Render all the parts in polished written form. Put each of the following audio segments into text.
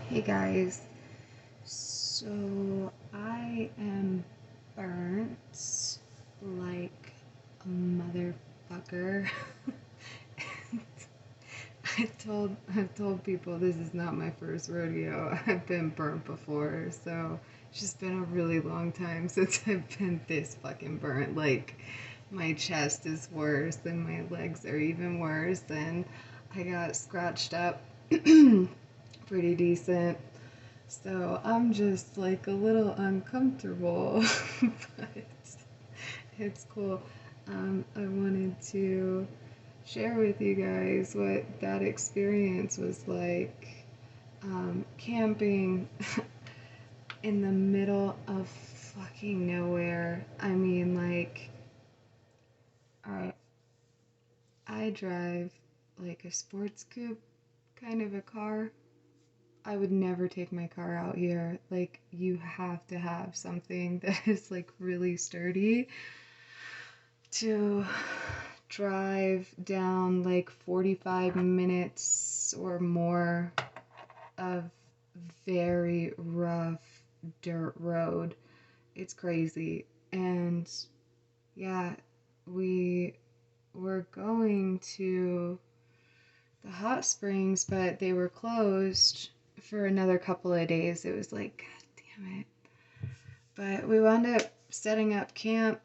Hey guys, so I am burnt like a motherfucker. I've told people this is not my first rodeo. I've been burnt before, so it's just been a really long time since I've been this fucking burnt. Like my chest is worse and my legs are even worse, and I got scratched up pretty decent. So I'm just like a little uncomfortable, but it's cool. I wanted to share with you guys what that experience was like, camping in the middle of fucking nowhere. I mean, like, alright, I drive like a sports coupe kind of a car. I would never take my car out here. Like, you have to have something that is like really sturdy to drive down like 45 minutes or more of very rough dirt road. It's crazy. And yeah, we were going to the hot springs, but they were closed for another couple of days. It was like, God damn it. But we wound up setting up camp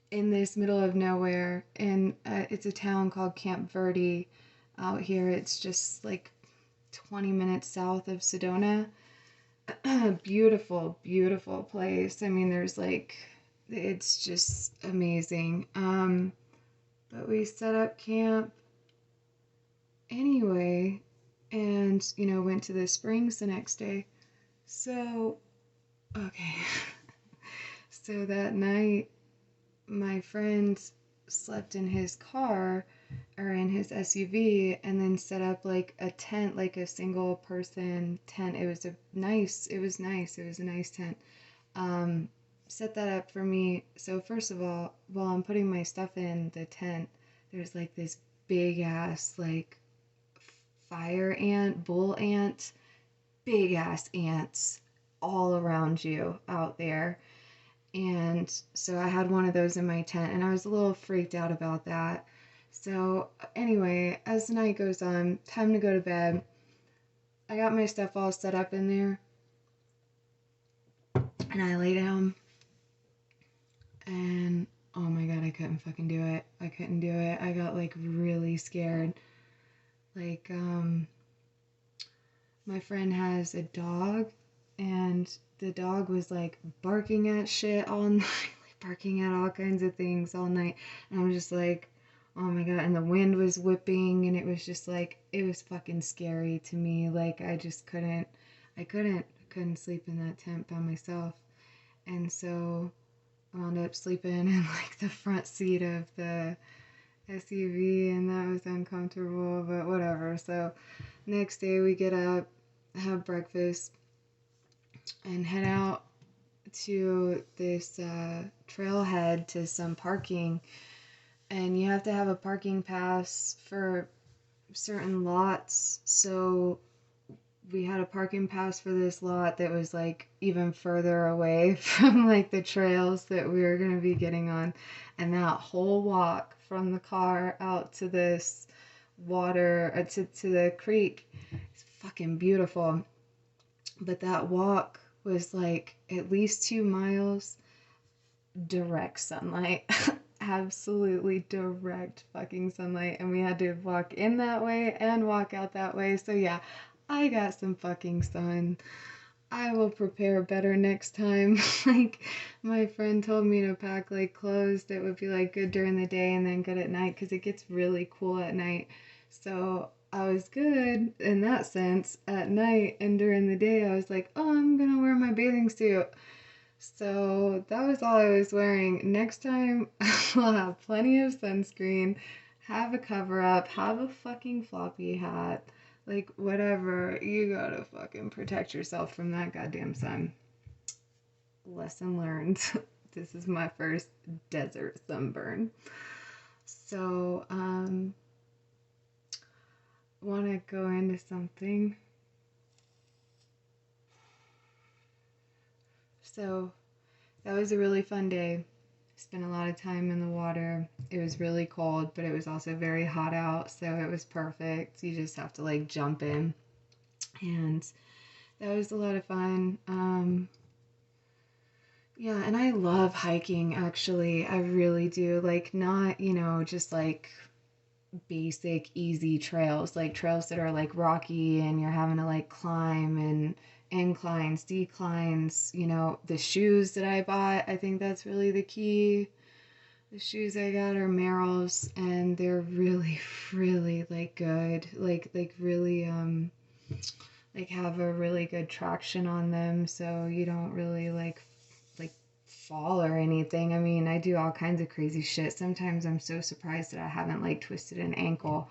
in this middle of nowhere, and it's a town called Camp Verde out here. It's just like 20 minutes south of Sedona. Beautiful, beautiful place. I mean, there's like, it's just amazing. But we set up camp anyway, and went to the springs the next day. So, okay. So that night, my friend slept in his car or in his SUV and then set up like a tent, like a single person tent. It was nice. It was a nice tent. Um, Set that up for me. So first of all, while I'm putting my stuff in the tent, there's like this big ass like fire ant, bull ant, big ass ants all around you out there. And so I had one of those in my tent, and I was a little freaked out about that. So, anyway, as the night goes on, time to go to bed. I got my stuff all set up in there, and I lay down, and oh my god, I couldn't fucking do it. I couldn't do it. I got like really scared. Like, my friend has a dog, and the dog was like barking at shit all night, like barking at all kinds of things all night. And I'm just like, oh my god. And the wind was whipping, and it was just like, it was fucking scary to me. Like, I couldn't sleep in that tent by myself. And so I wound up sleeping in like the front seat of the SUV, and that was uncomfortable, but whatever. So next day we get up, have breakfast, and head out to this trailhead to some parking. And you have to have a parking pass for certain lots. So we had a parking pass for this lot that was like even further away from like the trails that we were going to be getting on. And that whole walk from the car out to this water, to the creek, is fucking beautiful. But that walk was like at least 2 miles direct sunlight. Absolutely direct fucking sunlight. And we had to walk in that way and walk out that way. So yeah, I got some fucking sun. I will prepare better next time. Like, my friend told me to pack like clothes that would be like good during the day and then good at night, because it gets really cool at night. So I was good in that sense at night, and during the day I was like, oh, I'm gonna wear my bathing suit. So that was all I was wearing. Next time I'll have plenty of sunscreen, have a cover up, have a fucking floppy hat, like whatever. You gotta fucking protect yourself from that goddamn sun. Lesson learned. This is my first desert sunburn. So, want to go into something So that was a really fun day. Spent a lot of time in the water. It was really cold, but it was also very hot out, so it was perfect. You just have to like jump in. And that was a lot of fun. Yeah, and I love hiking actually. I really do. Like, not, just like basic easy trails, like trails that are like rocky and you're having to like climb and inclines, declines, the shoes that I bought, I think that's really the key. The shoes I got are Merrell's and they're really, really like good. Like really like have a really good traction on them so you don't really like fall or anything. I mean, I do all kinds of crazy shit. Sometimes I'm so surprised that I haven't like twisted an ankle,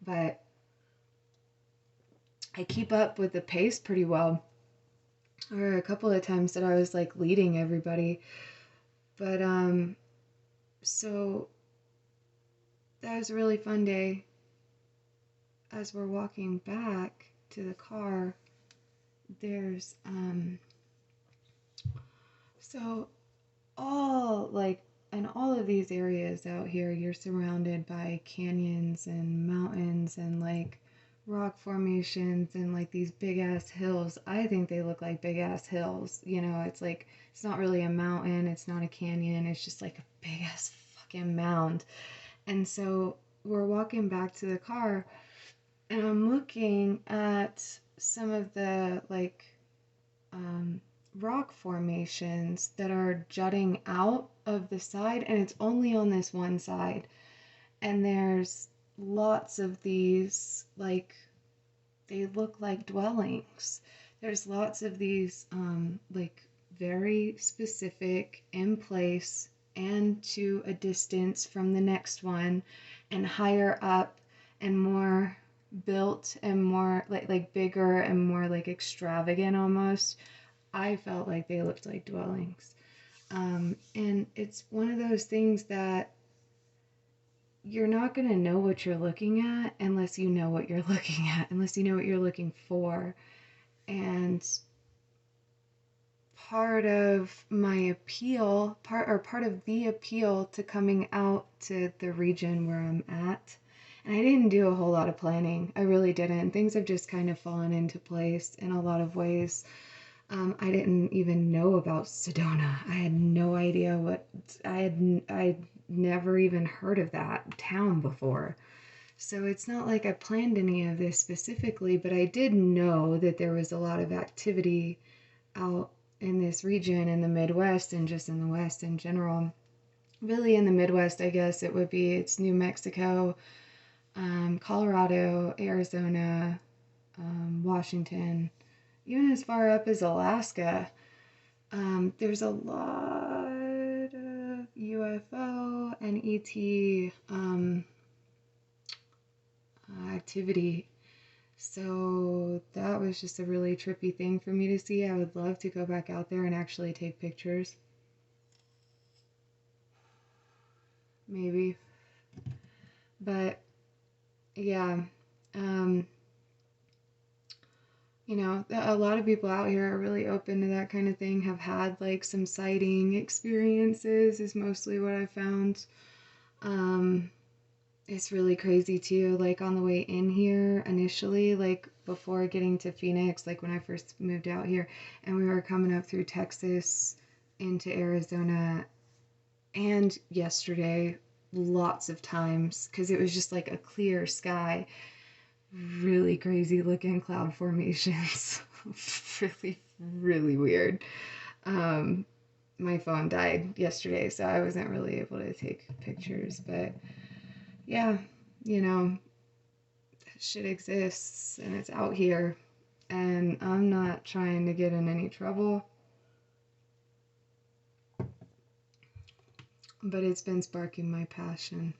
but I keep up with the pace pretty well. There were a couple of times that I was like leading everybody. But so that was a really fun day. As we're walking back to the car, there's so all like in all of these areas out here, you're surrounded by canyons and mountains and like rock formations and like these big ass hills. I think they look like big ass hills. It's like it's not really a mountain, it's not a canyon, it's just like a big ass fucking mound. And so we're walking back to the car and I'm looking at some of the like um, rock formations that are jutting out of the side, and it's only on this one side. And there's lots of these, like, they look like dwellings. There's lots of these, like, very specific, in place, and to a distance from the next one, and higher up, and more built and more like bigger and more like extravagant almost. I felt like they looked like dwellings. And it's one of those things that you're not going to know what you're looking at unless you know what you're looking at, unless you know what you're looking for. And part of my appeal, part of the appeal to coming out to the region where I'm at, and I didn't do a whole lot of planning. I really didn't. Things have just kind of fallen into place in a lot of ways. I didn't even know about Sedona. I had no idea what I'd never even heard of that town before. So it's not like I planned any of this specifically, but I did know that there was a lot of activity out in this region in the Midwest and just in the West in general. Really in the Midwest, I guess it's New Mexico, Colorado, Arizona, Washington, even as far up as Alaska. There's a lot of UFO and ET activity. So that was just a really trippy thing for me to see. I would love to go back out there and actually take pictures. Maybe. But yeah, um, a lot of people out here are really open to that kind of thing, have had like some sighting experiences, is mostly what I found. It's really crazy too. Like on the way in here initially, like before getting to Phoenix, like when I first moved out here, and we were coming up through Texas into Arizona, and yesterday, lots of times, because it was just like a clear sky, really crazy looking cloud formations. Really, really weird. Um, my phone died yesterday, so I wasn't really able to take pictures, but yeah, you know, shit exists and it's out here, and I'm not trying to get in any trouble, but it's been sparking my passion.